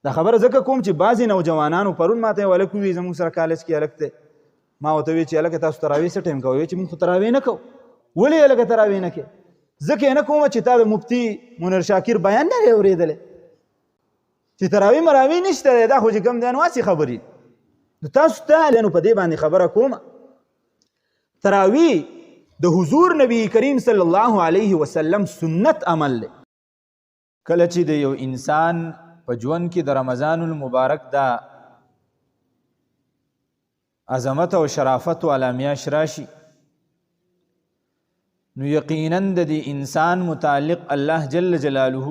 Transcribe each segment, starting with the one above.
دا خبره ځکه کوم چې بعضې نوجوانانو پرون ما ته یو هلک ووایي زموږ سره کالج کې هلک دی ما ورته وویل چې هلکه تاسو تراویح څه ټایم کوئ چې موږ خو تراویح نه کوو. ولې هلکه تراویح نه کوې؟ ځکه یې نه کوم چې تا د مفتي منیر شاکر بیان نه دی اورېدلی چې تراویح مراویح نشته دی، دا خو چې کوم دی نو هسې خبرې نو تاسو ته نو په دې باندې خبره کومه. تراویح د حضور نبی کریم صلی الله علیه وسلم سنت عمل دی. کله چې د یو انسان په ژوند کې د رمضان المبارک دا عظمت او شرافت والا میاشت راشي نو یقینا د دې انسان متعلق الله جل جلاله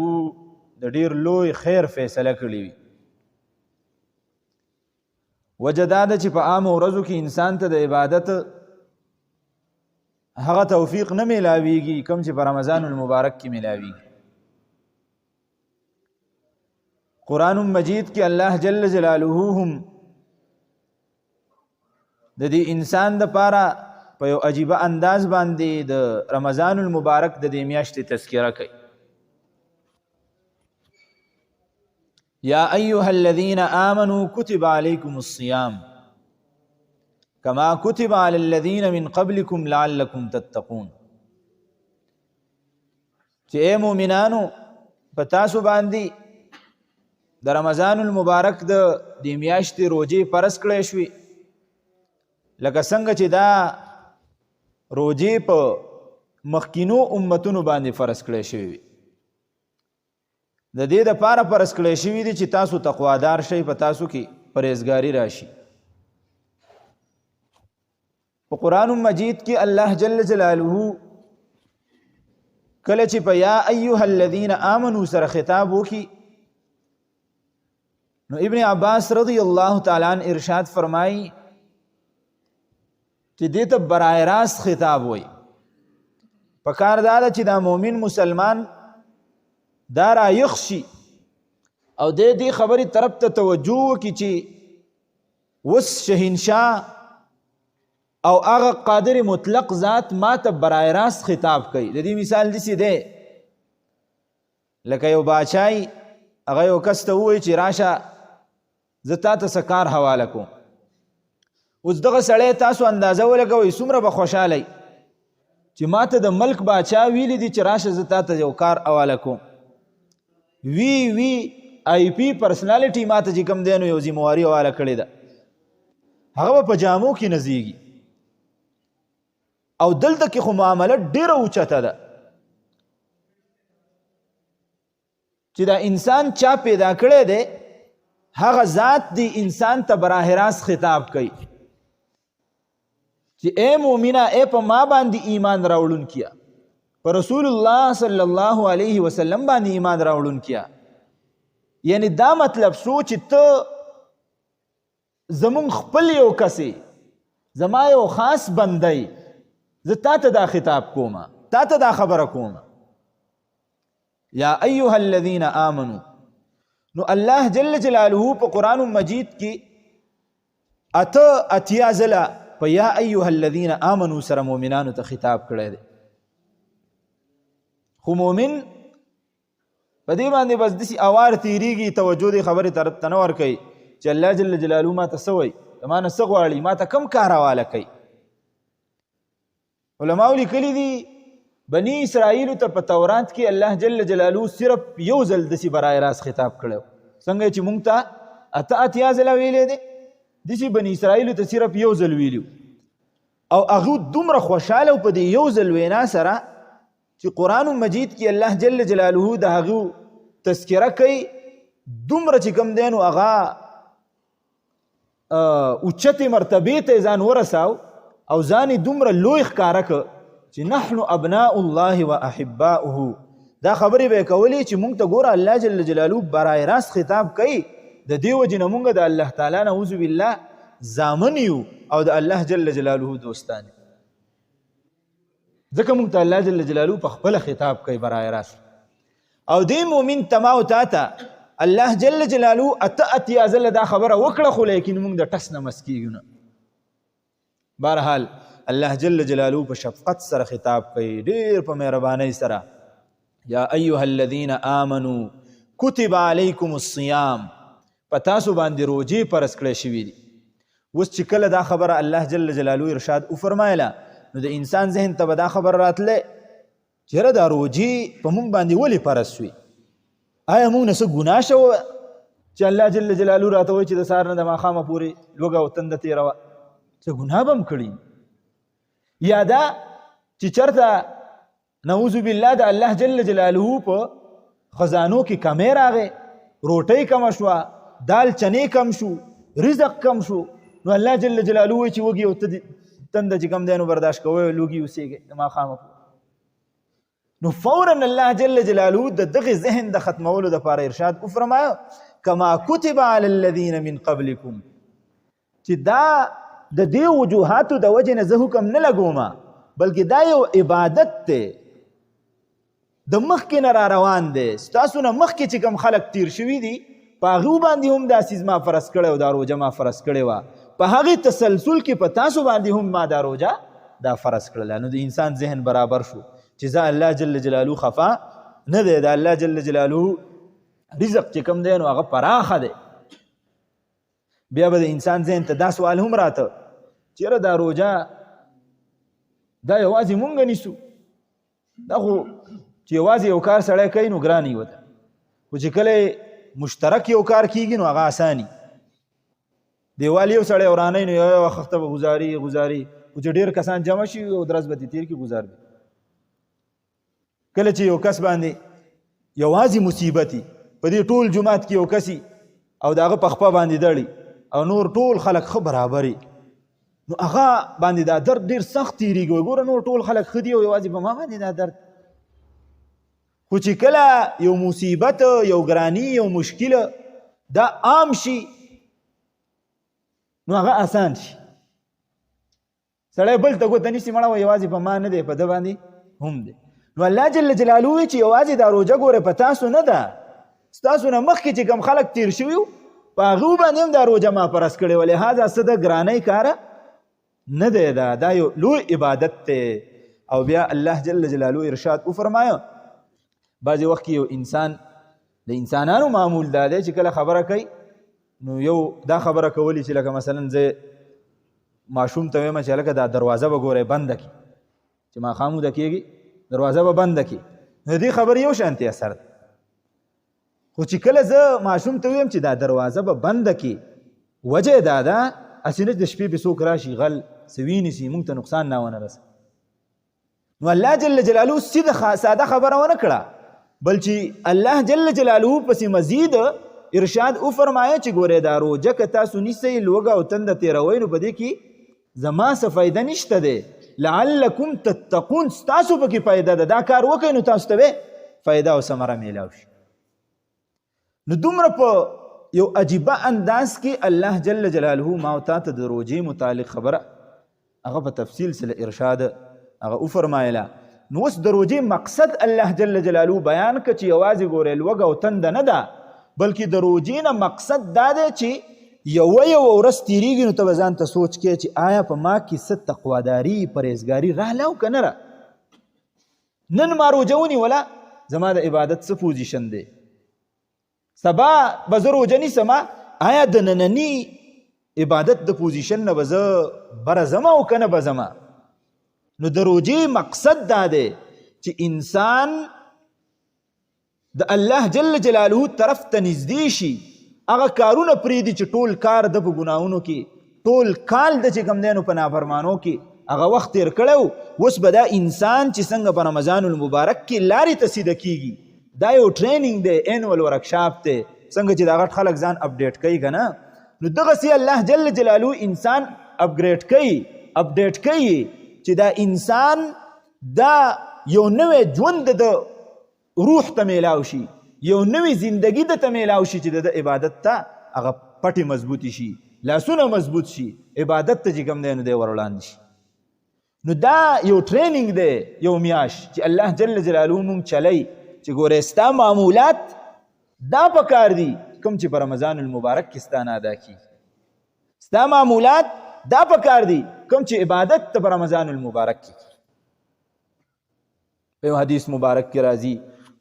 د ډیر لوی خیر فیصله کړې وي. وجه دا ده چې په عامو ورځو کې انسان ته د عبادت هغه توفیق نه میلاویږي کوم چې په رمضان المبارک کې میلاویږي. قرآن مجید کې الله جل جلاله هم د دې انسان دپاره په یو عجیبه انداز باندې د رمضان المبارک د دې میاشتې تذکره کوي. یا ایها الذین آمنوا کتب علیکم الصیام کما کتب علی الذین من قبلکم لعلکم تتقون. چې اے مؤمنانو په تاسو باندې د رمضان المبارک د دې میاشتې روجې فرض کړی شوې لکه څنګه چې دا روجې په مخکینو امتونو باندې فرض کړی شوې وي. د دې دپاره فرض کړی شوي دي چې تاسو تقوادار شئ، په تاسو کې پرهیزګاري راشي. په قرآن مجید کې الله جل جلاله کله چې په یا ایها الذین آمنو سره خطاب وکړي نو ابن عباس رضی الله تعالی عنہ ارشاد فرمایي چې دې ته برای راست خطاب وایي. پکار دا ده چې دا مؤمن مسلمان دا رایخ شي او دې خبرې طرف ته توجه وکړي چې اوس شهنشاه او هغه قادر مطلق ذات ما ته برای راست خطاب کوي. د دې مثال داسې دی لکه یو باچای هغه یو کس ته ووایي چې راشه زه تا ته څه کار حواله کوم. اوس دغه سړی تاسو اندازه ولګوئ څومره به خوشحالی چې ما ته د ملک باچا ویلی دي چې راشه زه تا ته یو کار حواله کوم. وی آی پی پرسنالټي ما ته چې کوم دی نو یو ذمواري حواله کړې ده هغه به په جامو کې نزیږي. او دلته کې خو معامله ډېره اوچته ده چې دا انسان چا پیدا کړی دی هغه ذات دی انسان ته براه راست خطاب کوي چې اے مومنه اے په ما باندې ایمان راوړون کیا، په رسول الله صلی الله علیه وسلم باندې ایمان راوړون کیا. یعنی دا مطلب سو چې ته زمون خپل یو کسې زما یو خاص بندی زه تا ته دا خطاب کومه، تا ته دا خبره کومه. یا ایها الذین آمنو نو الله جل جلاله په قرآن مجید کې اتیا ځله په یا ایها الذین آمنو سره مؤمنانو ته خطاب کړی دی. خو مؤمن په دې باندې بس داسې اوار تیریږي، توجه دې خبرې طرف ته نه ورکوي چې الله جل جلاله ما ته څه وایي، ما نه څه غواړي، ما ته کم کار حواله کوي. علماء لیکلي دي بني اسرائیلو ته په تورات کې الله جل جلاله صرف یو ځل داسې برای راست خطاب کړی، څنګه چې موږ ته اتیا ځله ویلی دی داسې بني اسرائیلو ته صرف یو ځل ویلي او هغه دومره خوشحاله په دې یو ځل وینا سره چې قرآن مجید کې الله جل جلاله د هغه تذکره کوي دومره چې کوم دی نو هغه اوچتې مرتبې ته ځان ورساو او ځان یې دومره لوی ښکاره که چې نحن ابناء الله و احباؤه. دا خبرې به یې کولې چې مونږ ته ګوره الله جل جلاله برای راست خطاب کوي، د دې وجې نه مونږ د الله تعالی نعوذ بالله زامن یو او د الله جل جلاله دوستان یو. ځکه مونږ ته الله جل جلاله په خپله خطاب کوي برای راست. او دې مؤمن تما او تا ته الله جل جلاله اتیا ځله دا خبره وکړه خو لیکن مونږ د ټس نه مس کېږو نه. بهرحال الله جل جلاله په شفقت سره خطاب کوي، ډېر په مهربانۍ سره. یا ایها الذین آمنوا کتب علیکم الصیام په تاسو باندې روجې فرض کړی شوي دي. اوس چې کله دا خبره الله جل جلاله ارشاد وفرمایله نو د انسان ذهن ته به دا خبر راتلی چې یاره دا روجې په موږ باندې ولې فرض شوي؟ آیا موږ نه څه ګناه شوه چې الله جل جلاله راته وایي چې د سهار نه د ماښامه پورې لوږه او تنده تېروه؟ څه ګناه به هم کړي؟ یا دا چې چېرته نعوذ بالله د الله جل جلاله په خزانو کې کمی راغی، روټۍ کمه شوه، دال چنې کم شو، رزق کم شو، نو الله جل جلاله وایي چې وږي او تنده چې کم دی نو برداشت کوئ او لوږي اوسېږئ د ماښامه پورې. نو فوراً الله جل جلاله د دغه ذهن د ختمولو دپاره ارشاد وفرمایه کما کتب علی الذین من قبلکم، چې دا د دې وجوهاتو د وجې نه زه حکم نه لګوم بلکې دا یو عبادت دی د مخکې نه را روان دی. ستاسو نه مخکې چې کوم خلک تیر شوي دي په هغو باندې هم دا څیز ما فرض کړی او دا روژه ما فرض کړې وه، په هغې تسلسل کې په تاسو باندې هم ما دا روژه دا فرض کړله. نو د انسان ذهن برابر شو چې زه الله جل جلاله خفا نه دی، د الله جل جلاله رزق چې کوم دی نو هغه پراخه دی. بیا به د انسان ذهن ته دا سوال هم راته چې یاره دا روژه دا یوازې مونږ نیسو، دا خو چې یوازې یو کار سړی کوي نو ګران یې وته، خو چې کله مشترک یو کار کیږي نو هغه اساني. دیوال یو سړی ورانی نو یو وخت به گزاري خو چې ډېر کسان جمع شي او درس به تیر کې گزار دی. کله چې یو کس باندې یوازې مصیبتي په دې ټول جماعت کې یو کسي او د هغه په خپه باندې دړي او نور ټول خلک ښه برابري نو هغه باندې دا درد ډېر سخت تېرېږي. وګوره نور ټول خلک ښه دي او یوازې په ما باندې دا درد. خو چې کله یو مصیبت یو ګراني یو مشکل دا عام شي نو هغه آسان شي. سړی بل ته ګوته نیسي مړه یوازې په ما نه دی په ده باندې هم دی. نو الله جل جلاله وایي چې یوازې دا روژه ګوره په تاسو نه ده، ستاسو نه مخکې چې کوم خلک تیر شوي وو په هغو باندې هم دا روژه ما فرض کړې وه. لهذا څه د ګرانۍ کاره نه دی، دا یو لوی عبادت دی. او بیا الله جل جلاله ارشاد وفرمایه بعضې وخت کې یو انسان د انسانانو معمول دا دی چې کله خبره کوي نو یو دا خبره کولی چې لکه مثلا زه ماشوم ته وایم چې هلکه دا دروازه به ګورئ بنده کړي چې ماښام وده کېږي دروازه به بنده کړي، نو د دې خبرې یو شانتې اثر دی. خو چې کله زه ماشوم ته ویم چې دا دروازه به بنده کړي وجه یې دا ده هسې نه د شپې پې څوک راشي غل څه وینیسي موږ ته نقصان نه ونه رسي. نو الله جل جلاله ساده خبره ونه کړه بل چې الله جل جلاله پسې مزید ارشاد وفرمایه چې ګورئ دا روژه که تاسو نیسئ لوږه او تنده تېروئ نو په دې کې زما څه فایده نشته دی، لعلکم تتقون، ستاسو پکې فایده ده. دا کار وکئ نو تاسو ته به فایده او ثمره میلاو شي. نو دومره په یو عجیبه انداز کې الله جل جلاله ما او تا ته د روژې متعلق خبره هغه په تفصیل سره ارشاد هغه وفرمایله. نو اوس د روژې مقصد الله جل جلاله بیان که چې یوازې ګورئ لوږه او تنده نه ده بلکې د روژې نه مقصد دا دی چې یوه ورځ تېرېږي نو ته به ځان ته سوچ کې چې آیا په ما کې څه تقواداري پرهیزګاري راغله او که نه را. نن ما روژه ونیوله زما د عبادت څه پوزیشن دی، سبا به زه روژه نیسمه آیا د ننني عبادت د پوزیشن نه به زه بره ځمه او که نه به ځمه. نو د روژې مقصد دا دی چې انسان د الله جل جلاله طرف ته نږدې شي، هغه کارونه پرېږدي چې ټول کار د په ګناهونو کې ټول کال د چې کوم دی نو په نافرمانو کې هغه وخت تېر کړی و. اوس به دا انسان چې څنګه په رمضان المبارک کې لارې ته سیده کېږي دا یو ټریننګ دی، اینول ورکشاپ دی، څنګه چې دا غټ خلک ځان اپډیټ کوي که نه نو دغسې الله جل جلاله انسان اپګریډ کوي اپډیټ کوي چې دا انسان دا یو نوی ژوند د روح ته میلاو شي، یو نوی زندگی د ته میلاو شي چې د عبادت ته هغه پټې مضبوطي شي، لاسونه مضبوط شي، عبادت ته چې کوم دی نو دی ور وړاندې شي. نو دا یو ټریننګ دی یو میاشت چې الله جل جلاله مونږ چلی چې ګورې ستا معمولات دا پکار دي کوم چې په رمضان المبارک کې ستا نه ادا کېږي، ستا معمولات دا پکار دي کوم چې عبادت ته په رمضان المبارک کې. په یو حدیث مبارک کې راځي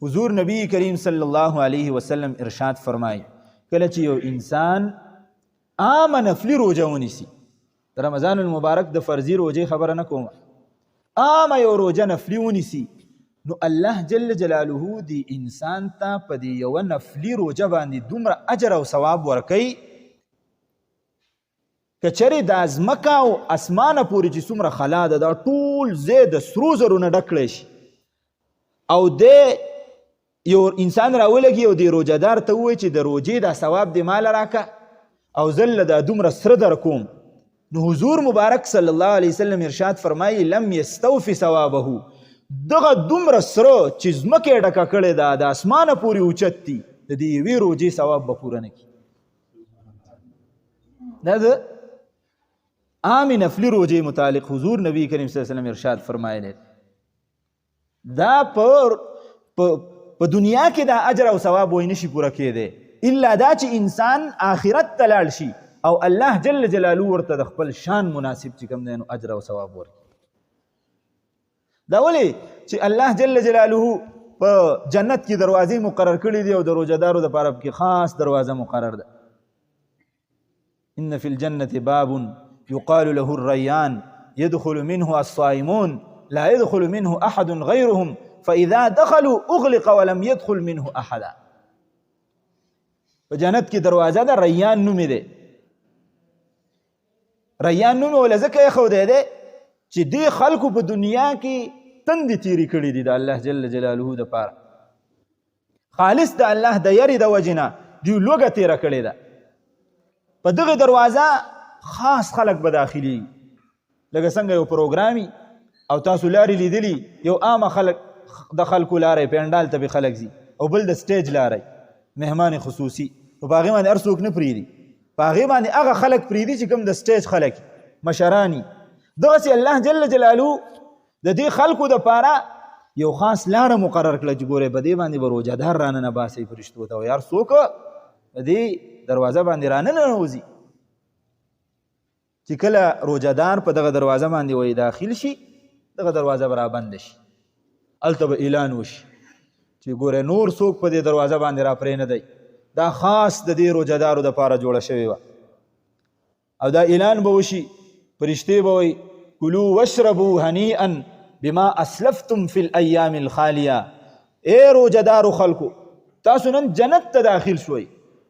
حضور نبی کریم صلی الله علیه وسلم ارشاد فرمایي کله چې یو انسان عامه نفلي روژه ونیسي، د رمضان المبارک د فرضي روژې خبره نه کوم، عامه یو روژه نفلي ونیسي، نو الله جل جلاله دی انسان ته په دې یوه نفلي روژه باندې دومره اجر او ثواب ورکوي که چېرې دا ځمکه او اسمانه پورې چې څومره خلا ده دا ټول ځای د سرو زرو نه ډک کړی شي او دی یو انسان راولګي او دې روژهدار ته ووایي چې د روژې دا ثواب دې ماله راکه او زه له دا دومره سره در کوم، نو حضور مبارک صلی الله علیه وسلم ارشاد فرمایي لم یستوفي ثوابه، دغه دومره سره چې ځمکه یې ډکه کړې ده د اسمانه پورې اوچت دي د دې یوې روژې ثواب به پوره نه کړي. دا د عامې نفلي روژې متعلق حضور نبی کریم صلی الله علیه وسلم ارشاد فرمایلی دا په دنیا کې دا اجر او ثواب وای نشي پوره کېدی الا دا چې انسان آخرت ته لاړ شي او الله جل جلاله ورته د خپل شان مناسب چې کوم دی نو اجر او ثواب ورکړي. دا ولې چې الله جل جلاله په جنت کې دروازې مقرر کړي دي او د روژهدارو دپاره پکې خاص دروازه مقرر ده. ان فی الجنة باب يقال له الريان يدخل منه الصائمون لا يدخل منه أحد غيرهم فإذا دخلوا أغلق ولم يدخل منه أحدا. په جنت کې دروازه ده ریان نومې دی، ریان نومې وله ځکه ایښودی دی چې دې خلکو په دنیا کې تندې تیرې کړي دي د الله جل جلاله دپاره، خالص د الله د یرې د وجې نه دوی لوږه تیره کړې ده. په دغه دروازه خاص خلک به داخلي لکه څنګه یو پروګرامي او تاسو لارې لیدلي یو عامه خلک د خلکو لارې پینډال ته به خلک ځي او بل د سټیج لارې مهمان خصوصي په هغې باندې هر څوک نه پرېږدي، په هغې باندې هغه خلک پرېږدي چې کوم د سټیج خلک مشراني. دغسې الله جل جلاله د دې خلکو دپاره یو خاص لاره مقرر کړه چې ګورئ په دې باندې به روژهدار راننه باسئ فرشتو ته او یار څوک په دې دروازه باندې راننوځي چې کله روژهدار په دغه دروازه باندې وایي داخل شي دغه دروازه به رابنده شي، هلته به اعلان وشي چې ګوره نور څوک په دې دروازه باندې را پرې نه دی، دا خاص د دې روژهدارو دپاره جوړه شوې وه. او دا اعلان به وشي، فرشتې به وایي کلوا واشربوا هنیئا بما اسلفتم فی الایام الخالیه. ای روژهدارو خلکو تاسو نن جنت ته داخل شوئ،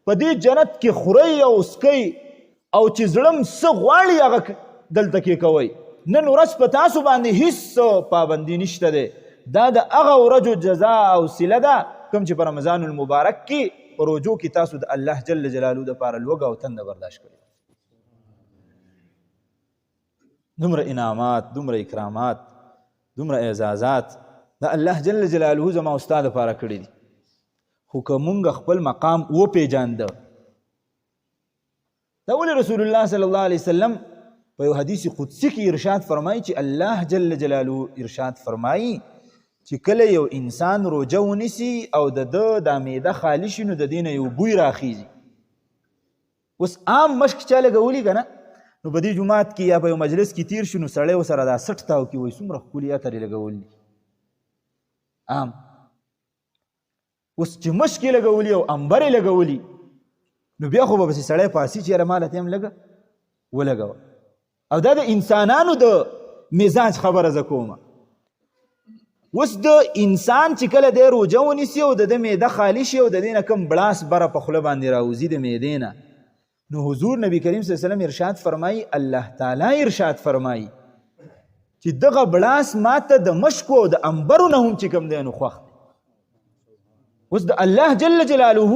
په دې جنت کې خورئ او څکئ او چې زړم څه غواړي هغه دلته کې کوئ. نن ورځ په تاسو باندې هیڅ پابندي نشته دی، دا د هغه ورځو جزا او صله ده کوم چې په رمضان المبارک کې په روژو کې تاسو د الله جل جلاله دپاره لوږه او تنده برداشت کړې. دومره انعامات، دومره اکرامات، دومره اعزازات د الله جل جلاله زما او ستا دپاره کړي دي، خو که مونږ خپل مقام وپېژانده. دا ولې رسول الله صلی الله علیه وسلم په یو حدیث قدسی کې ارشاد فرمایي چې الله جل جلاله ارشاد فرمایي چې کله یو انسان روژه ونیسي او د ده دا معده خالي شي نو د دې نه یو بوی راخیږي. اوس عام مشک چا لګولي که نه نو په دې جومات کې یا په یو مجلس کې تیر شي نو سړی ورسره دا سټ تاو کې وایي څومره ښکلي عطر یې لګولي عام. اوس چې مشک یې لګولي او امبر یې لګولي نو بیا خو به پسې سړی پاسي چې یاره ماله ته هم لږه ولګوه. او دا د انسانانو د مزاج خبره زه کومه. اوس د انسان چې کله دی روژه ونیسي او د ده معده خالي شي او د دې نه کوم بړاس بره په خوله باندې راوځي د معدې نه، نو حضور نبی کریم صلی الله علیه وسلم ارشاد فرمایي، الله تعالی ارشاد فرمایي چې دغه بړاس ماته د مشکو او د انبرو نه هم چې کوم دی نو خوښ دی. اوس د الله جل جلاله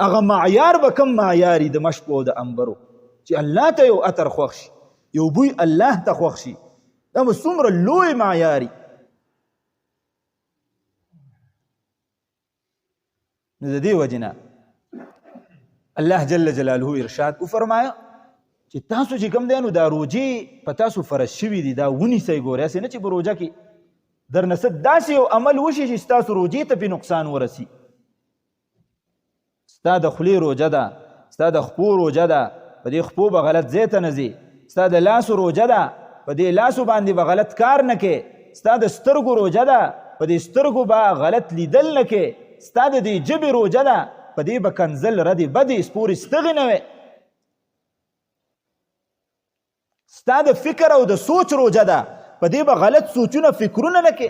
هغه معیار به کوم معیاري د مشکو او د انبرو چې الله ته یو عطر خوښ شي، یو بوی الله ته خوښ شي، دا به څومره لوی معیاري. نو د دې وجې نه الله جل جلاله ارشاد وفرمایا چې تاسو چې کوم دی نو دا روژې په تاسو فرض شوي دي، دا ونیسئ. ګورئ هسې نه چې په روژه کې درنه څه داسې یو عمل وشي چې ستاسو روژې ته پې نقصان ورسي. ستا د خولې روژه ده، ستا د خپو روژه ده، په دې خپو به غلط ځای ته نه ځي. ستا د لاسو روژه ده، په دې لاسو باندې به غلط کار نه کې. ستا د سترګو روژه ده، په دې سترګو به غلط لیدل نه کې. ستا د دې ژبې روژه ده، په دې به کنزل ردې بدې سپورې ستغې نه وی. ستا د فکر او د سوچ روجه ده، په دې به غلط سوچونه فکرونه نه کې،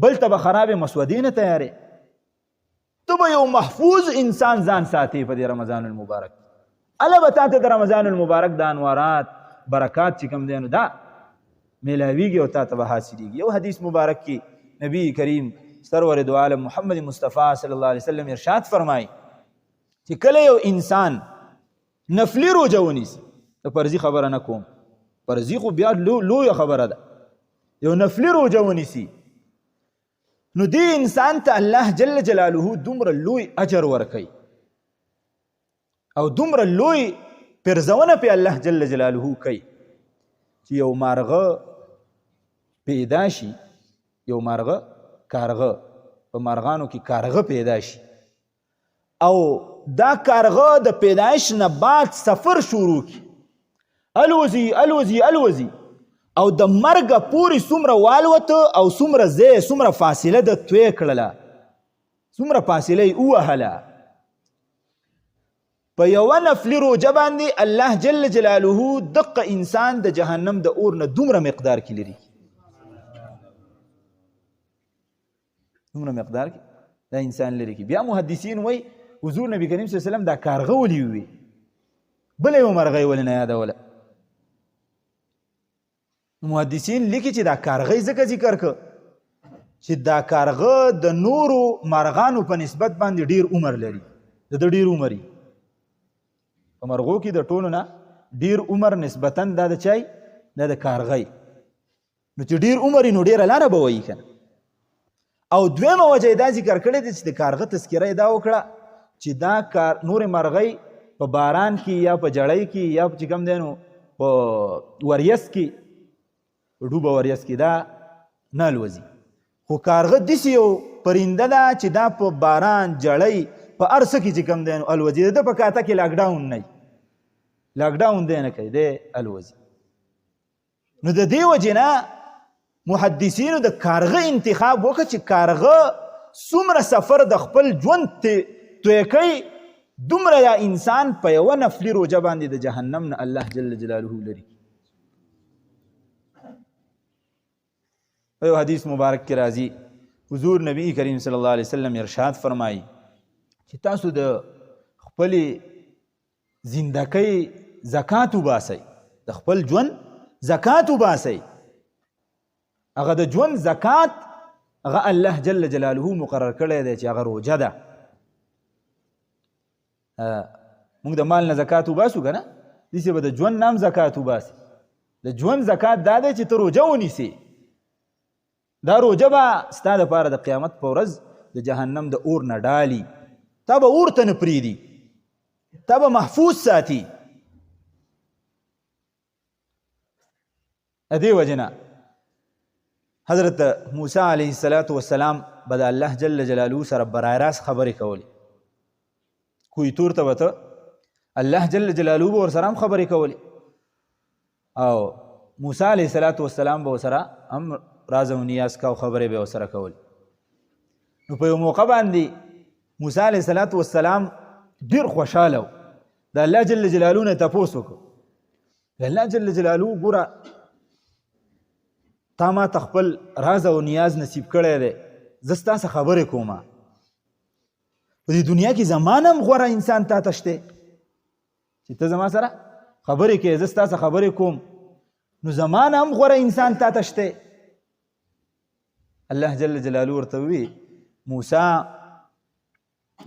بل ته به خرابې مسودې نه تیارې. ته به یو محفوظ انسان ځان ساتي په دې رمضان المبارک. الله به تا ته د رمضان المبارک د انوارات برکات چې کوم دی نو دا میلاویږي او تا ته به حاصلېږي. یو حدیث مبارک کې نبی کریم سرور دو عالم محمد مصطفی صلی الله علیه وسلم ارشاد فرمایي چې کله یو انسان نفلي روژه ونیسي، د فرضي خبره نه کوم، فرضي خو بیا لویه خبره ده، یو نفلي روژه ونیسي نو دې انسان ته الله جل جلاله دومره لوی اجر ورکوي او دومره لوی پرزونه پې الله جل جلاله کوي چې یو مارغه پیدا شي، یو مارغه کارغه، په مارغانو کې کارغه پیدا شي او دا کارغه د پیدایش نه بعد سفر شروع کی، الوزي الوزي الوزي او د مرګه پورې څومره والوته او څومره ځای څومره فاصله د توی کړله، څومره فاصله یې ووهله. په یوه نفلي روژه باندې الله جل جلاله دقه انسان د جهنم د اور نه دومره مقدار کې لري، دومره مقدار کې دا انسان لري کې. بیا محدثین وایي حضور نبی کریم صلی الله علیه وسلم دا کارغه ولې ووي، بله یو مرغۍ ولې نه یادوله. محدثین لیکي چې دا کارغۍ ځکه ذکر که چې دا کارغه د نورو مرغانو په نسبت باندې ډیر عمر لري، د ده ډیر عمر وي په مرغو کې د ټولو نه ډیر عمر نسبتا دا د چای دا د کارغۍ، نو چې ډیر عمر نو ډیره لاره به وایي که نه. او دویمه وجه دا ذکر کړی دی چې د کارغه تذکره دا وکړه چې دا نورې مرغۍ په باران کې یا په جړۍ کې یا چې کوم دی نو په وریس کې ډوبه وریس کې دا نه الوځي، خو کارغه داسې یو پرنده ده چې دا په باران جړۍ په هر څه کې چې کوم دی نو الوځي. د ده په کاته کې لاکډاون نه وي، لاکډاون دی نه کوي، دی الوځي. نو د دې وجې نه محدثینو د کارغه انتخاب وکړه چې کارغه څومره سفر د خپل ژوند توی کوي، دومره یا انسان په یوه نفلي روژه باندې د جهنم نه الله جل جلاله لري. په یو حدیث مبارک کې راځي حضور نبی کریم صلی الله علیه وسلم ارشاد فرمایي چې تاسو د خپلې زندګۍ زکات وباسئ، د خپل ژوند زکات وباسئ. هغه د ژوند زکات هغه الله جل جلاله مقرر کړی دی چې هغه روژه ده. موږ د مال نه زکات وباسو که نه، داسې به د ژوند نه هم زکات وباسي. د ژوند زکات دا دی چې ته روژه ونیسې، دا روژه به ستا دپاره د قیامت په ورځ د جهنم د اور نه ډالي، تا به اور ته نه پرېږدي، تا به محفوظ ساتي. د دې وجې نه حضرت موسی علیه السلام به د الله جل جلاله سره برای راست خبرې کولې. کوی تور ته به ته الله جل جلاله به ورسره هم خبرې کولې او موسی علیه السلام به ورسره هم راز او نیاز کا او خبرې به ورسره کولې. نو په یو موقع باندې موسی علیه السلام ډېر خوشحاله و، د الله جل جلاله نه تپوس وکړو، د الله جل جلاله ګوره تا ما ته خپل راز او نیاز نصیب کړی دی، زه ستا څه خبرې کومه، په دې دنیا کې زما نه هم غوره انسان تا ته شته چې ته زما سره خبرې کوې، زه ستا څه خبرې کوم، نو زما نه هم غوره انسان تا ته شته. الله جل جلاله ورته ووي موسی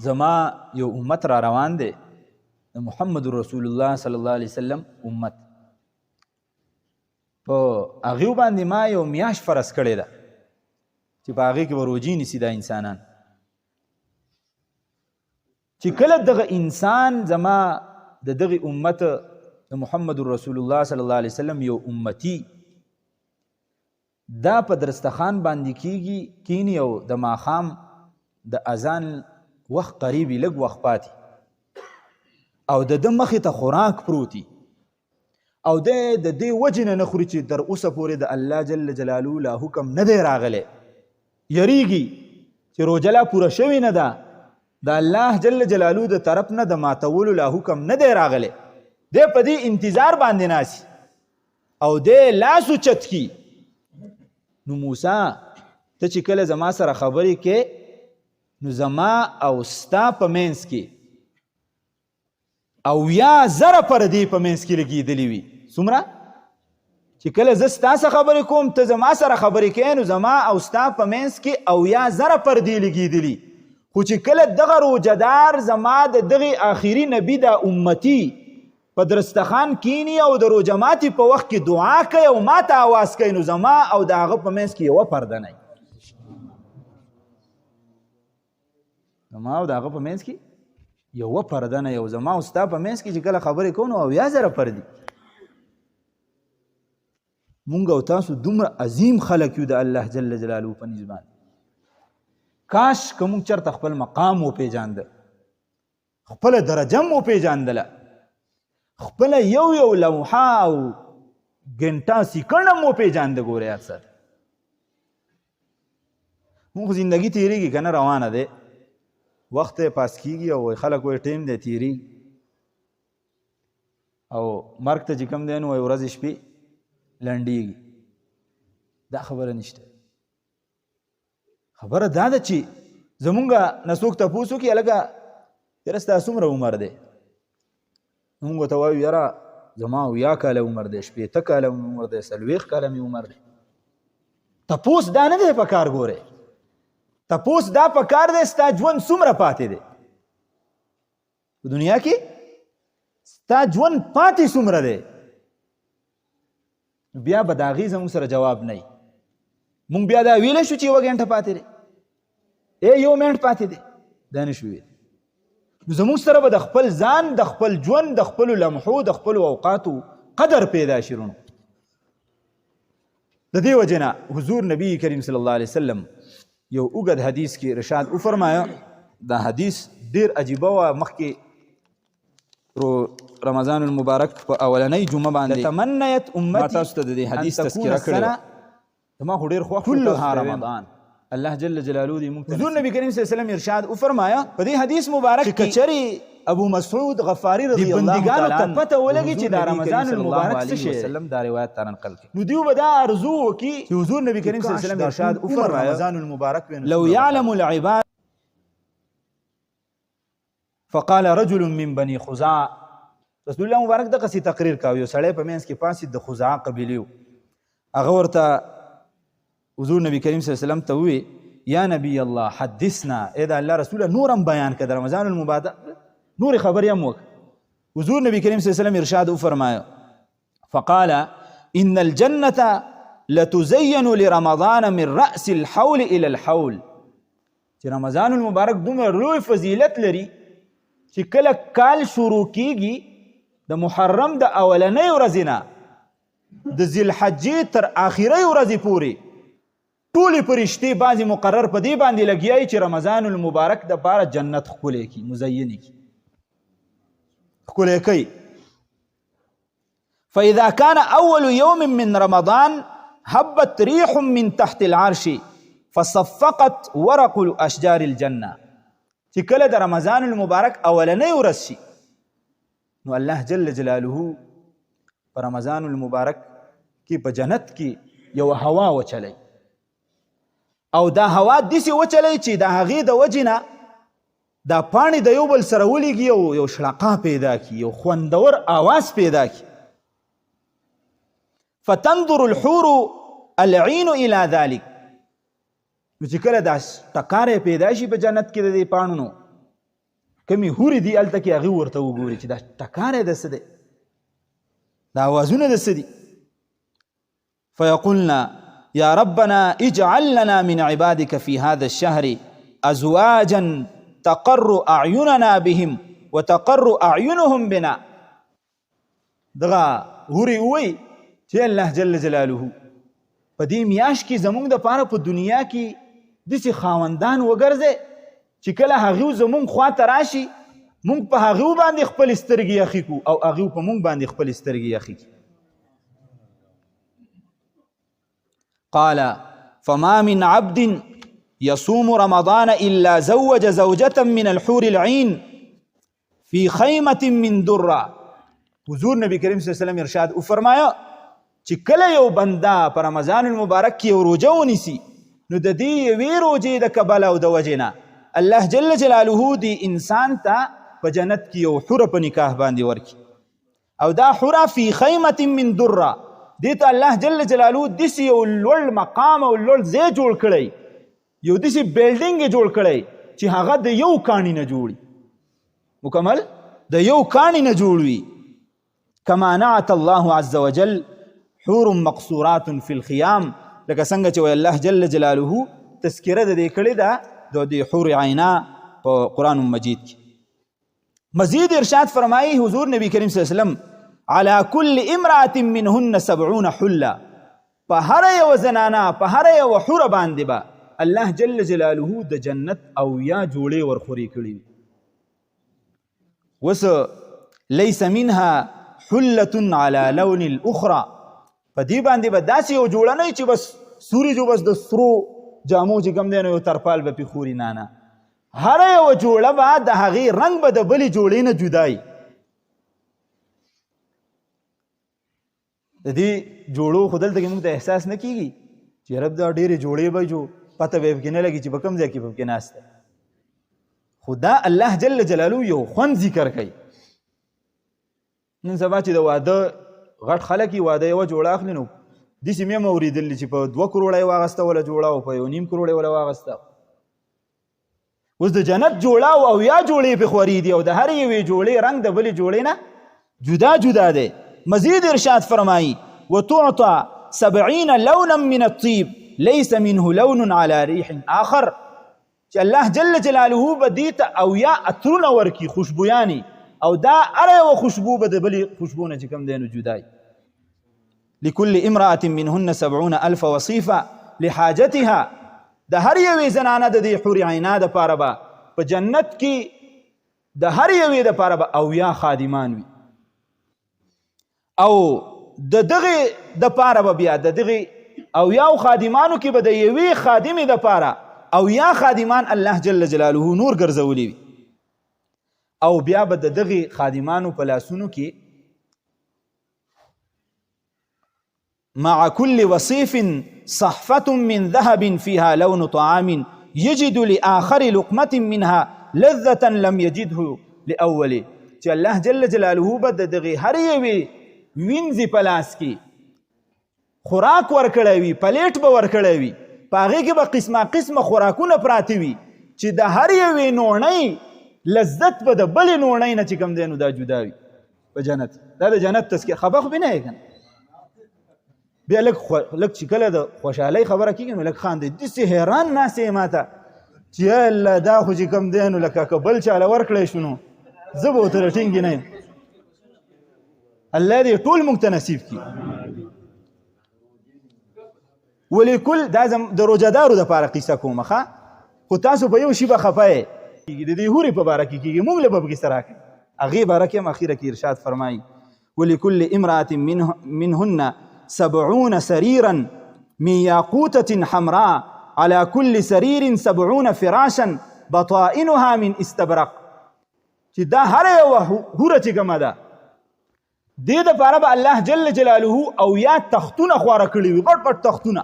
زما یو امت را روان دی، د محمد رسول الله صلی الله علیه وسلم امت، په هغې باندې ما یو میاشت فرض کړې ده چې په هغې کې به روژې نیسي دا انسانان، چې کله دغه انسان زما د دغه امت د محمد رسول الله صلی الله علیه وسلم یو امتی دا په درستخان باندې کینی او د ماښام د اذان وخت قریبي لږ وخت پاتې او د ده مخې ته خوراک پروتي او د دې وجې نه خوري چې تر اوسه پورې د الله جل جلاله لا حکم نه دی راغلی، یریږي چې روژه لا پوره شوې نه ده د الله جل جلاله د طرف نه د ماتولو لا حکم نه دی راغلی، دی په دې انتظار باندې ناسي او دی لاس اوچت کی. نو موسی ته چې کله زما سره خبرې کې نو زما او ستا په منځ کې 80,000 پردې په منځ کې لګېدلې وي. څومره چې کله زه ستا سره خبرې کوم ته زما سره خبرې کوې نو زما او ستا په منځ کې 80,000 پردې لګېدلي. خو چې کله دغه روجهدار زما د دغې آخري نبي دا امتي په درستخان کینی او د روژه ماتي په وخت کې دعا کوي او ما ته آواز کوي نو زما او د هغه په منځ کې یوه پرده نه زما او د هغه په منځ کې یوه پرده نه یو زما او ستا په منځ کې چې کله خبرې کوو نو 80,000 پردې. مونږ او تاسو دومره عظیم خلک یو د الله جل جلاله په نسبت باندې. کاش که مونږ چېرته خپل مقام وپېژانده، خپله درجه م وپېژاندله، خپله یو لوحه او ګنټه سیکنډ م وپېژانده. ګوره یاد ساته مونږ خو زندګي تېرېږي که نه روانه دی، وخت یې پاس کېږي او خلک وایي ټیم دی تېرېږي او مرګ ته چې کوم دی نو وایي ورځې شپې لنډېږي. دا خبره نشته. خبره دا ده چې زمونږ نه څوک تپوس وکړي هلکه یاره ستا څومره عمر دی؟ مونږ ورته وایو یاره زما 70 کاله عمر دی، 80 کاله عمر دی، 40 کاله مې عمر دی. تپوس دا نه دی پکار. ګورئ تپوس دا پکار دی ستا ژوند څومره پاتې دی په دنیا کې، ستا ژوند پاتې څومره دی. بیا به د هغې زموږ سره جواب نه وي. مونږ بیا دا ویلی شو چې 1 غنټه پاتې دی، 1 منټ پاتې دی، دا نه شو ویلی. نو زموږ سره به د خپل ځان، د خپل ژوند، د خپلو لمحو، د خپلو اوقاتو قدر پیدا شي. رونو د دې وجې نه حضور نبی کریم صلی الله علیه وسلم یو اوږد حدیث کې ارشاد وفرمایه. دا حدیث ډېر عجیبه وه. مخکې رمضان المبارک په اولنۍ جمعه باندې تمنیت امتی ما تاسو ته د دې حدیث تذکره کړې وه. زما خو ډېر خوښ کلها رمضان. الله جل جلاله دې موږ ته حضور نبی کریم صلی الله علیه وسلم ارشاد وفرمایه په دې حدیث مبارک کې کچرې ابو مسعود غفاری رضی الله تعالی عنه ته پته ولګي چې دا رمضان المبارک څه شی وسلم دا روایت ته نقل کړي نو دیو به دا ارزو وکړي چې حضور نبی کریم صلی الله علیه وسلم ارشاد وفرمایه رمضان المبارک لو يعلم العباد فقال رجل من بني خزاعه. رسول الله مبارک دغه سي تقریر کاوه. یو سړی په منځ کې پاسې د خزاعه قبیلې و. هغه ورته حضور نبی کریم صلی الله علیه وسلم ته ووی یا نبی الله حدثنا، ای د الله رسوله نور هم بیان کړه، د رمضان المبارک نور خبرې هم وکړه. حضور نبی کریم صلی الله علیه وسلم ارشاد وفرمایه فقال ان الجنه لتزين لرمضان من راس الحول الى الحول. چې رمضان المبارک دومره لوی فضیلت لري چې کله کال شروع کیږي د محرم د اولنۍ ورځې نه د ذوالحجې تر آخرۍ ورځې پورې ټولې فرشتې بعضې مقرر په دې باندې لګیایي چې رمضان المبارک دپاره جنت ښکلی کړي، مزینې کړي، ښکلی کوي. فاذا كان اول يوم من رمضان هبت ريح من تحت العرش فصفقت ورق الاشجار الجنه. چې کله د رمضان المبارک اولنۍ ورځ شي نو الله جل جلاله په رمضان المبارک کې په جنت کې یو هوا وچلی او دا هوا داسې وچلی چې د هغې د وجې نه دا پاڼې د یو بل سره ولیږي او یو شړقا پیدا کړي، یو خوندور آواز پیدا کړي. فتنظر الحور العین الى ذلك. نو چې کله دا ټکاری پیدا شي په جنت کې د دې پاڼو نو کمې هورې دي هلته کې هغې ورته وګوري چې دا ټکاری د څه دی، دا آوازونه د څه دي. فیقولنا یا ربنا اجعل لنا من عبادك في هذا الشهر ازواجا تقر اعیننا بهم وتقر اعینهم بنا. دغه هورې ووایي چې الله جل جلاله په دې میاشت کې زمونږ دپاره په دنیا کې داسې خاوندان وګرځئ چې کله هغې زمونږ خواته راشي مونږ په هغې باندې خپلې سترګې یخې کړو او هغې په مونږ باندې خپلې سترګې یخې کړي. قال فما من عبد يصوم رمضان الا زوج زوجة من الحور العين في خيمة من درة. حضور نبی کریم صلی الله علیه وسلم ارشاد او فرمایا چې کله یو بنده په رمضان المبارک کې یو روژه ونیسي نو د دې یوې روژې د کبله او د وجې نه الله جل جلاله دې انسان ته په جنت کې یو حوره په نکاح باندې ورکړي، او دا حوره فی خیمة من دره، دې ته الله جل جلاله داسې یو لوړ مقام او لوړ ځای جوړ کړی، یو داسې بلډینګ یې جوړ کړی چې هغه د یو کاڼي نه جوړي، مکمل د یو کاڼي نه جوړ وي. کما نعت الله عز وجل حور مقصورات فی الخیام، لکه څنګه چې الله جل جلاله تذکره د دې کړې ده د دې حور عینا په قرآن مجید کې. مزید ارشاد فرمایي حضور نبی کریم صلی الله علیه وسلم على كل امرأة منهن 70 حله، په هر یو زنانه په هر یو حوره باندې به الله جل جلاله د جنت او یا جوړې ورخوري کړي. وس ليس منها حله على لون الاخرى، په دې باندې به داسې یو جوړه نه چې بس سوري جو بس د سرو جامو چې کوم دی نو یو ترپال به پې خوري، نه نه، هر یو جوړه به د هغې رنګ به د بلې جوړې نه جدای. د دې جوړو خو دلته کې موږ ته احساس نه کېږي چې رب دا ډېرې جوړې به جو پته به پکې نه لګي چې په کوم ځای کې به پکې ناسته، خو دا الله جل جلاله یو خوند ذکر کوي. نن سبا چې د واده غټ خلک یې واده یوه جوړه اخلي نو داسې مې هم اورېدلي چې په 2 کروړه یې واغسته وله جوړه او په 1.5 کروړه یې وله واغسته. اوس د جنت جوړه او یا جوړې پې خوري دي او د هر یوې جوړې رنګ د بلې جوړې نه جدا جدا دی. مزید ارشاد فرمایی وتعطى 70 لونا من الطيب ليس منه لون على ريح آخر، چې الله جل جلاله به دې ته او یا عطرونه ورکي خوشبویانې او دا هر یوه خوشبو به د بلې خوشبو نه چې کوم دی نو جدای. لكل امرأة منهن 70,000 وصيفة لحاجتها، د هر یوې زنانه د دې حور عینا دپاره به په جنت کې د هر یوې دپاره به او یا خادمان وي، او د دغې دپاره به بیا د دغې او یا خادمانو کې به د یوې خادمې دپاره او یا خادمان الله جل جلاله نور ګرځولی وي، او بیا به د دغې خادمانو په لاسونو کې مع كل وصيف صحفة من ذهب فيها لون طعام يجد لآخر لقمة منها لذة لم يجده لأوله، چې الله جل جلاله به د دغې هر یوې وینځې په لاس کې خوراک ورکړی وي، پلیټ به ورکړی وي، په هغې کې به قسمه قسمه خوراکونه پراته وي چې د هر یوې نوڼۍ لذت به د بلې نوڼۍ نه چې کوم دی نو دا جدا وي په جنت. دا د جنت تذکر خبر خو به نه یې که نه، بیا لږ چې کله د خوشحالۍ خبره کېږي نو لږ خاندې، داسې حیران ناست یې ما ته چې یا الله دا خو چې کوم دی نو لکه که بل چاله ورکړی شو نو زه به ورته ټینګې نه یم. الله دې ټول موږ ته نصیب کړي. ولکل دا د روژهدارو دپاره قصه کومه ښه، خو تاسو په یو شي به خفه یې د دې هورې په باره کې کېږي، موږ له به پکې څه راکړي هغې باره کې هم اخیره کې ارشاد فرمایي ولکل امرأة منهن 70 سريرا من ياقوتة حمراء على كل سرير 70 فراشا بطائنها من استبرق، چې دا هر یوه هوره چې کومه ده دې دپاره به الله جل جلاله او یا تختونه خواره کړي وي، غټ غټ تختونه،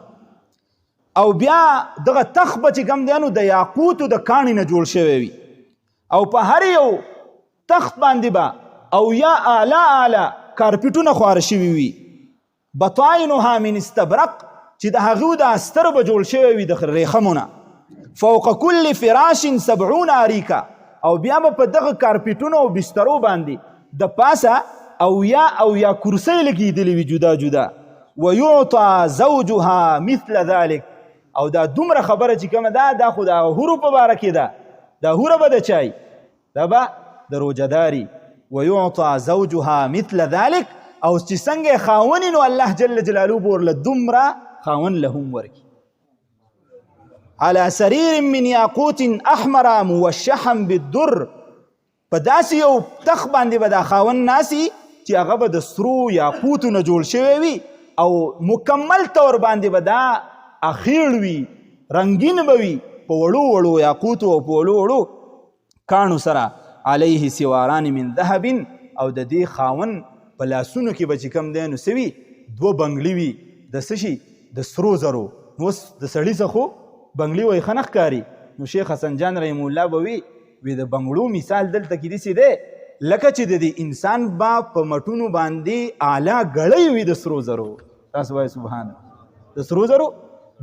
او بیا دغه تخت به چې کوم دی نو د یاقوتو د کاڼي نه جوړ شوی وي، او په هر یو تخت باندې به او یا اعلی اعلی کارپیټونه خواره شوي وي. بطائنها من استبرق، چې د هغو د استر به جوړ شوی وي د ریخمونه. فوق كل فراش 70 اریکه، او بیا به په دغه کارپیټونو او بسترو باندې د پاسه او یا کرسۍ لګېدلې وي جدا جدا. ويعطى زوجها مثل ذلك، او دا دومره خبره چې کومه ده دا خو د هورو په باره کې ده، دا هوره به د چای دا به د روژهداري. ويعطى زوجها مثل ذلك، او چې څنګه خاوني نو الله جل جلاله به ورله دومره خاون له هم ورکي. على سرير من ياقوت احمر موشحا بالدر، په داسې یو تخت باندې به دا خاون ناسي چې هغه به د سرو یاقوتو نه جوړ شوی وي، او مکمل طور باندې به دا اخیړ وي، رنګین به وي، په وړو وړو یاقوتو او په وړو وړو کاڼو سره علیه سواران من ذهب او د دې خاون په لاسونو کې به چې کوم دی نو څه وي 2 بنګلي وي د څه شي د سرو زرو. نو اوس د سړي څه خو بنګلي وایي ښه نه ښکاري. نو شیخ حسن جان رحم الله به وي د بنګړو مثال دلته کې داسې دی لکه چې د دې انسان به په مټونو باندې اعلی ګړۍ وي د سرو زرو. تاسو وایئ سبحان الله. د سرو زرو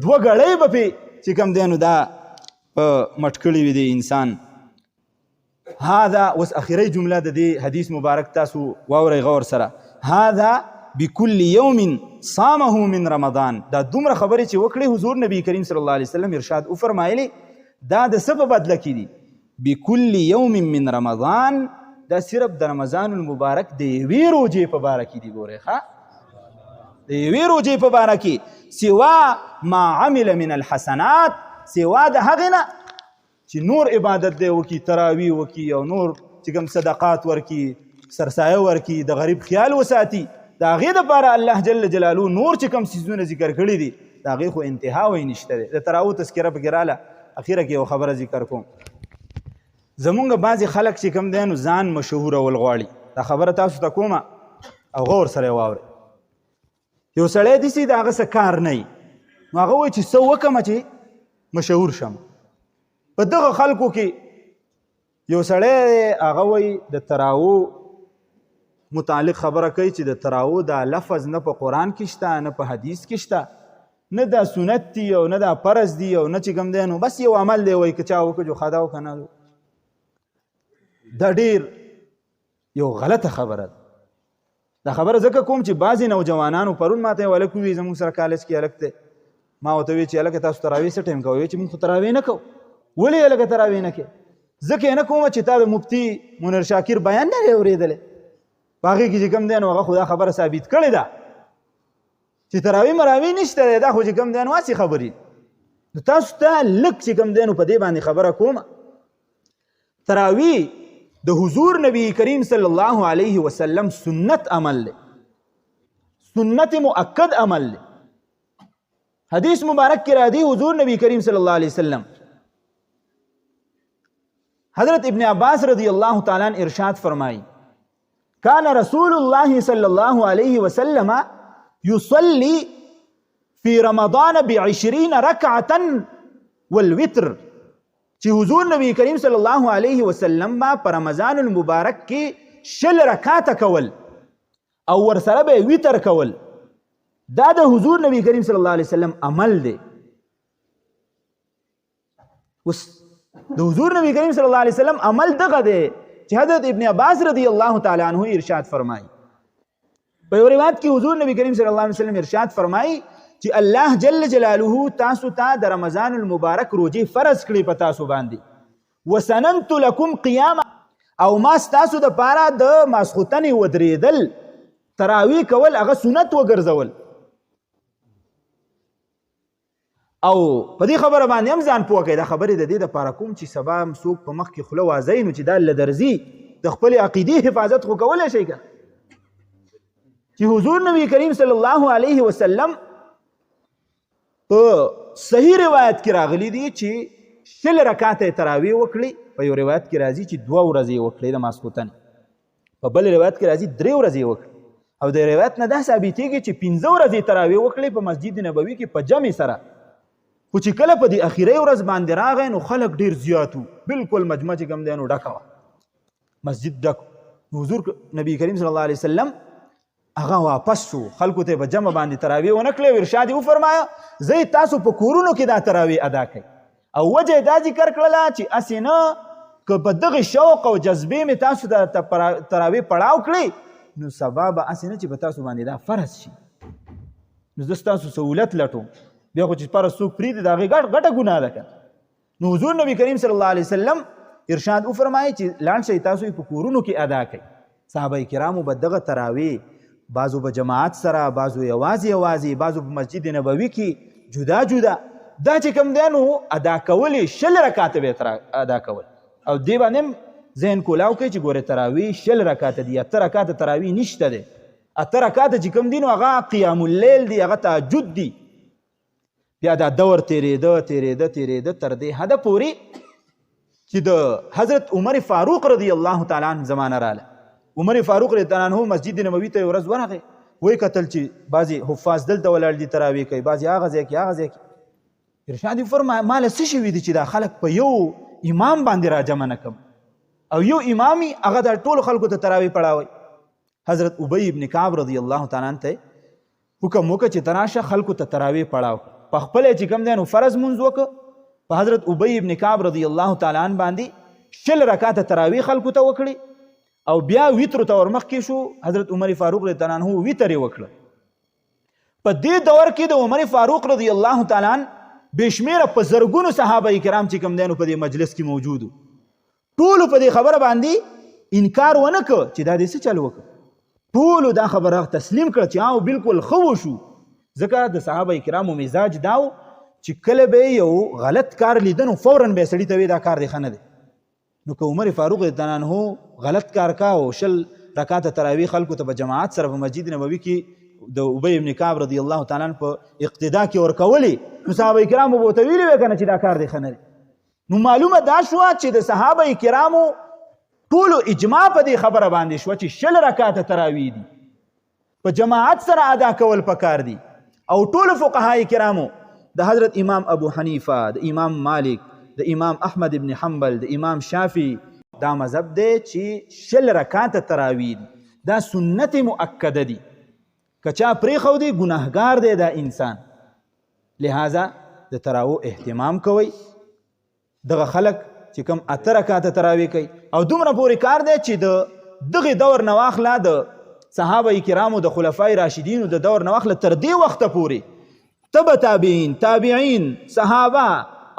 2 ګړۍ به پې چې کوم دی نو دا په مټ کړي وي د انسان. هذا اوس اخري جمله د دې حدیث مبارک تاسو واورئ غور سره. هذا بكل يوم صامه من رمضان. دا دومره خبرې چې وکړې حضور نبی کریم صلی الله علیه وسلم ارشاد وفرمایلی دا د څه په بدله کې دي؟ بكل يوم من رمضان، دا صرف د رمضان المبارک د یوې روجې په باره کې دي. ګورئ ښه، د یوې روجې په باره کې سوا ما عمل من الحسنات، سوا د هغې نه چې نور عبادت دی وکي، تراوی وکي او نور چې کوم صدقات ورکي، سرسایه ورکي، د غریب خیال وساتي، د هغې دپاره الله جل جلاله نور چې کوم څیزونه ذکر کړي دي د هغې خو انتها وی نشته دی. د تراو تذکره پکې راله، اخیره کې یو خبره ذکر کوم. زمونږ بعضې خلک چې کوم دی نو ځان مشهورول غواړي. دا خبره تاسو ته کومه او غور سره یې واورئ. یو سړی داسې د هغه څه کار نه وي، نو هغه وایي چې څه وکړمه چې مشهور شم. په دغه خلکو کې یو سړی هغه وایي د تراو متعلق خبره کوي چې د تراو دا لفظ نه په قرآن کې شته، نه په حدیث کې شته، نه دا سنت دی او نه دا فرض دی او نه چې کوم دی نو بس یو عمل دی وایي که چا وکړو جو خدا وکنه. دا ډېر یو غلطه خبره ده. دا خبره ځکه کوم چې بعضې نوجوانانو پرون ماته یو هلک ووایي زموږ سره کالج کې هلک دی، ما ورته وویل چې هلکه تاسو تراویح څه ټایم کوئ؟ چې موږ خو تراویح نه کوو. ولې هلکه تراویح نه کوې؟ ځکه یې نه کومه چې تا د مفتي منیر شاکر بیان نه دی اورېدلی، په هغې کې چې کوم دی نو هغه خو دا خبره ثابت کړې ده چې تراویح مراویح نشته دی، دا خو چې کوم دی نو هسې خبرې. نو تاسو ته لږ چې کوم دی نو په دې باندې خبره کومه. تراویح د حضور نبی کریم صلی الله علیه وسلم سنت عمل دی، سنت مؤکد عمل دی. حدیث مبارک کې راځي حضور نبی کریم صلی الله علیه وسلم حضرت ابن عباس رضی اللہ تعالیٰ عنہ ارشاد فرمائی کان رسول اللہ صلی اللہ علیہ وسلم یصلی فی رمضان ب20 رکعتا والوتر، چې حضور نبی کریم صلی اللہ علیہ وسلم با پر رمضان المبارک کې 10 رکعاته کول او ورسره به وتر کول. دا د حضور نبی کریم صلی الله علیه وسلم عمل دی. اوس د حضور نبی کریم صلی الله علیه وسلم عمل دغه دی چې حضرت ابن عباس رضی الله تعالی عنہ ارشاد فرمایي. په یو روایت کې حضور نبی کریم صلی الله علیه وسلم ارشاد فرمایي چې الله جل جلاله تاسو ته د رمضان المبارک روزې فرض کړي په تاسو باندې، وسننت لکم قیاما، او ما ستاسو د پاره د ماسخوتنې ودرېدل تراویح کول هغه سنت وګرځول. او په دې خبره باندې هم ځان پوه کړئ، دا خبرې د دې دپاره کوم چې سبا هم څوک په مخ کې خوله وازوي نو چې دا له درځي د خپلې عقیدې حفاظت خو کولی شئ که چې حضور نبی کریم صلی الله علیه وسلم په صحیح روایت کې راغلی دی چې 10 رکعاته تراویح وکړي. په یو روایت کې راځي چې 2 ورځې وکړي د ماسخوتن، په بل روایت کې راځي 3 ورځې وکړي، او د روایت نه دا ثابتېږي چې 15 ورځې تراویح وکړي په مسجد نبوي کې په جمع سره. خو چې کله په دې اخیری ورځ باندې راغی نو خلک ډېر زیات وو، بلکل مجمع چې کوم دی نو ډکه وه، مسجد ډک. نو حضور نبی کریم صلی الله علیه وسلم هغه واپس شو، خلکو ته په جمع باندې تراویح ونه کړې. ارشاد یې وفرمایه زه تاسو په کورونو کې دا تراویح ادا کوئ، او وجه یې دا ذکر کړله چې هسې نه که په دغې شوق او جذبې مې تاسو ته تراویح پړاو کړئ نو سبا به هسې نه چې په تاسو باندې دا فرض شي، نو زه ستاسو سهولت لټوم، بیا خو چې فرض څوک پرېږدي د هغې ګټه ګناه ده که. نو حضور نبی کریم صلی الله علیه وسلم ارشاد وفرمایي چې لاړ شئ تاسو یې په کورونو کې ادا کړئ. صحابه کرامو به دغه تراویح بعضو په جماعت سره، بعضو یوازې یوازې، بعضو په مسجد نبوي کې جدا جدا، دا چې کوم دی نو ادا کول یې 10 رکعاته به ادا کول. او دې باندې هم ذهن کولاو کوي چې ګوره تراویح 10 رکعاته دي، 8 رکعاته تراویح نشته دی. 8 رکعاته چې کوم دي نو هغه قیام اللیل دی، هغه تهجد دی. بیا دا دور تیرېده تر دې حده پورې چې د حضرت عمر فاروق رضی الله تعالی عنه زمانه راله. عمر فاروق رضی الله عنه مسجد نبوي ته یو ورځ ورغی، وایي کتل چې بعضې حفاظ دلته ولاړ دي تراویح کوي، بعضې هغه ځای کې هغه ځای کې. ارشاد یې فرمایه ما له څه شوي دي چې دا خلک په یو امام باندې راجمع نه کړم او یو امام یې هغه دا ټولو خلکو ته تراویح پړاوی. حضرت ابی ابن کعب رضی الله تعالی عنه ته حکم وکړه چې ته راشه خلکو ته تراویح پړاو. په خپله چې کوم دی نو فرض مونځ وکړه، په حضرت ابی ابن کعب رضی الله تعالی عنه باندې 20 رکعاته تراویح خلکو ته وکړي او بیا ویترو ته ورمخکې شو. حضرت عمر فاروق رضی الله عنه ویتر یې وکړه. په دې دور کې د عمر فاروق رضی الله تعالی عنه بېشمېره په زرګونو صحابه کرام چې کوم دی نو په دې مجلس کې موجود وو. ټولو په دې خبره باندې انکار ونه کړ چې دا دې څه چل وکړه. ټولو دا خبره تسلیم کړه چې او بالکل ښه وشو. ځکه د صحابه کرامو مزاج دا و چې کله به یو غلط کار لیده نو فوراً به یې سړي ته وایي دا کار دی ښه نه دی. نو که عمر فاروق رضی الله عنه غلط کار کا او 20 رکعاته تراویح خلکو ته په جماعت سره په مسجد نبوي کې د ابی ابن کعب رضی الله تعالی عنه په اقتدا کې ورکولې، نو صحابه کرامو به ورته ویلي وی که نه چې دا کار دی ښه نه دی. نو معلومه دا شوه چې د صحابه کرامو ټولو اجماع په دې خبره باندې شوه چې 20 رکعاته تراویح دي په جماعت سره ادا کول پکار دي. او ټولو فقهای کرامو د حضرت امام ابو حنیفه، د امام مالک، د امام احمد ابن حنبل، د امام شافعی دا مذهب دی چې 20 رکعاته تراویح دي. دا سنت مؤکده دي، که چا پرېښودی ګناهګار دی دا انسان. لہذا د تراویح اهتمام کوئ. دغه خلک چې کوم 8 رکعاته تراویح کوي او دومره پورې کار دی چې د دغې دور نه واخله د صحابه کرامو د خلفای راشدینو د دور نه واخله تر دې وخته پورې تبع تابعین صحابه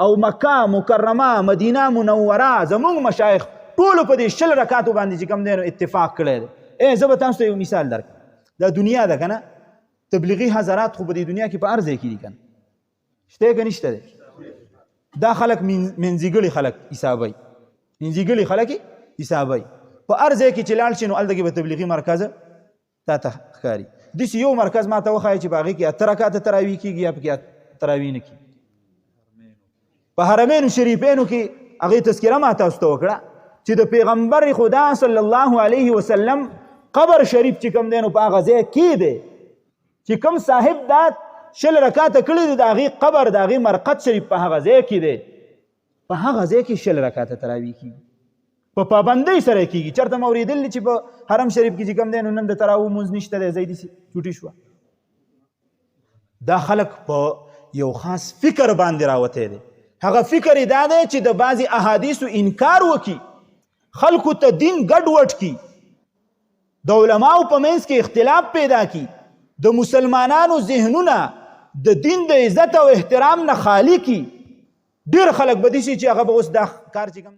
او مکه مکرمه مدینه منوره زمونږ مشایخ ټولو په دې 20 رکعاتو باندې چې کوم دی نو اتفاق کړی دی. زه به تاسو ته یو مثال درکړم. دا دنیا ده که نه، تبلیغي حضرات خو په دې دنیا کې په هر ځای کې دي که نه، شته که نشته دی. دا خلک منځګړي خلک حسابوي، منځګړي خلک حسابوي. په هر ځای کې چې لاړ شي نو هلته کې به تبلیغي مرکز تا ته ښکاري. داسې یو مرکز ما ته وښایه چې په هغې کې 8 رکعاته تراویح کېږي یا پکې تراویح نه کېږي. په حرمینو شریفینو کې هغې تذکره ما تاسو ته وکړه چې د پیغمبر خدا صلی الله علیه وسلم قبر شریف چې کوم دی نو په هغه ځای کې دی چې کوم صاحب دا 20 رکعاته کړي دي د هغې قبر د هغې مرقد شریف په هغه ځای کې دی. په هغه ځای کې 20 رکعاته تراویح کېږي، په پابندۍ سره کېږي. چېرته مې اورېدلي چې په حرم شریف کې چې کوم دی نو نن د تراویح لمونځ نشته دی، ځای داسې چوټي شوه. دا خلک په یو خاص فکر باندې راوتی دی. هغه فکر یې دا دی چې د بعضې احادیثو انکار وکړي، خلکو ته دین ګډوډ کړي، د علماو په منځ کې اختلاف پیدا کړي، د مسلمانانو ذهنونه د دین د عزت او احترام نه خالی کړي. ډېر خلک به داسې چې هغه به اوس دا کار چې کوم